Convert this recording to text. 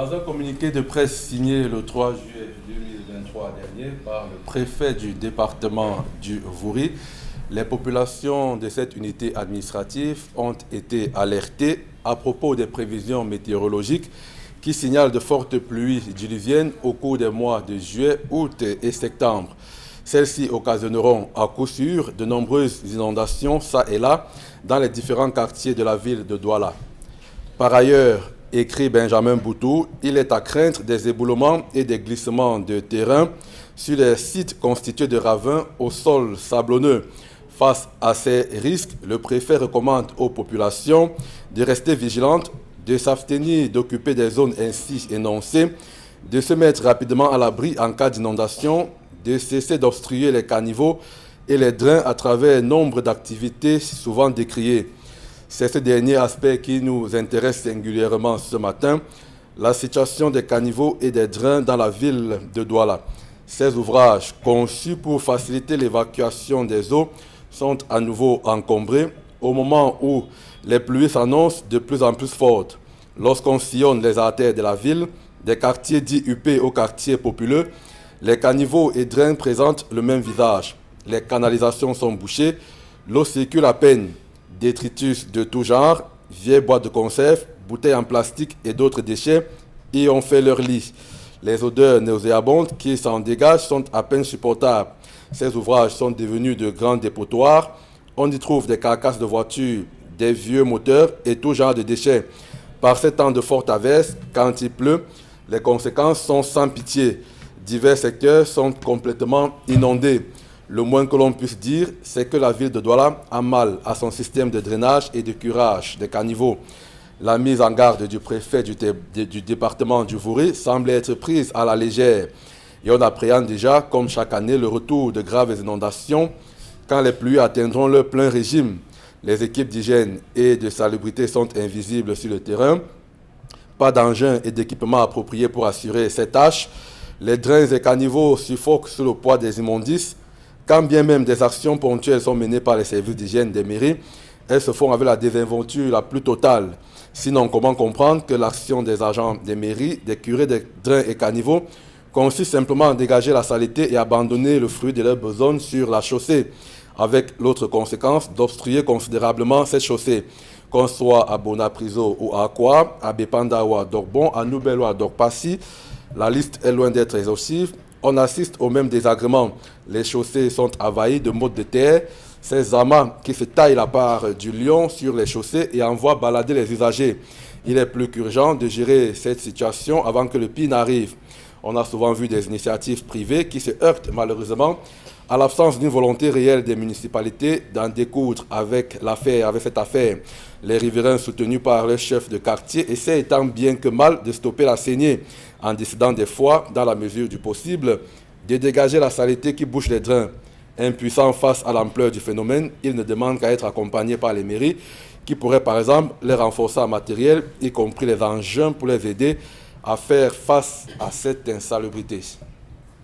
Dans un communiqué de presse signé le 3 juillet 2023 dernier par le préfet du département du Vouri, les populations de cette unité administrative ont été alertées à propos des prévisions météorologiques qui signalent de fortes pluies diluviennes au cours des mois de juillet, août et septembre. Celles-ci occasionneront à coup sûr de nombreuses inondations ça et là dans les différents quartiers de la ville de Douala. Par ailleurs, écrit Benjamin Boutou, il est à craindre des éboulements et des glissements de terrain sur les sites constitués de ravins au sol sablonneux. Face à ces risques, le préfet recommande aux populations de rester vigilantes, de s'abstenir d'occuper des zones ainsi énoncées, de se mettre rapidement à l'abri en cas d'inondation, de cesser d'obstruer les caniveaux et les drains à travers nombre d'activités souvent décriées. C'est ce dernier aspect qui nous intéresse singulièrement ce matin, la situation des caniveaux et des drains dans la ville de Douala. Ces ouvrages, conçus pour faciliter l'évacuation des eaux, sont à nouveau encombrés au moment où les pluies s'annoncent de plus en plus fortes. Lorsqu'on sillonne les artères de la ville, des quartiers dits huppés aux quartiers populeux, les caniveaux et drains présentent le même visage. Les canalisations sont bouchées, l'eau circule à peine. Détritus de tout genre, vieilles boîtes de conserve, bouteilles en plastique et d'autres déchets y ont fait leur lit. Les odeurs nauséabondes qui s'en dégagent sont à peine supportables. Ces ouvrages sont devenus de grands dépotoirs. On y trouve des carcasses de voitures, des vieux moteurs et tout genre de déchets. Par ces temps de forte averse, quand il pleut, les conséquences sont sans pitié. Divers secteurs sont complètement inondés. Le moins que l'on puisse dire, c'est que la ville de Douala a mal à son système de drainage et de curage des caniveaux. La mise en garde du préfet du département du Vouri semble être prise à la légère. Et on appréhende déjà, comme chaque année, le retour de graves inondations quand les pluies atteindront leur plein régime. Les équipes d'hygiène et de salubrité sont invisibles sur le terrain. Pas d'engins et d'équipements appropriés pour assurer ces tâches. Les drains et caniveaux suffoquent sous le poids des immondices. Quand bien même des actions ponctuelles sont menées par les services d'hygiène des mairies, elles se font avec la désinvolture la plus totale. Sinon, comment comprendre que l'action des agents des mairies, des curés, des drains et caniveaux consiste simplement à dégager la saleté et abandonner le fruit de leur besogne sur la chaussée, avec l'autre conséquence d'obstruer considérablement cette chaussée, qu'on soit à Bonapriso ou à Akwa, à Bepanda ou à Dorbon, à Noubel ou à Dorpassi. La liste est loin d'être exhaustive. On assiste au même désagrément. Les chaussées sont envahies de mottes de terre. Ces amas qui se taillent la part du lion sur les chaussées et envoient balader les usagers. Il est plus qu'urgent de gérer cette situation avant que le pire n'arrive. On a souvent vu des initiatives privées qui se heurtent malheureusement à l'absence d'une volonté réelle des municipalités d'en découdre avec cette affaire. Les riverains soutenus par leur chef de quartier essaient tant bien que mal de stopper la saignée en décidant des fois, dans la mesure du possible, de dégager la saleté qui bouche les drains. Impuissants face à l'ampleur du phénomène, ils ne demandent qu'à être accompagnés par les mairies qui pourraient par exemple les renforcer en matériel, y compris les engins pour les aider à faire face à cette insalubrité.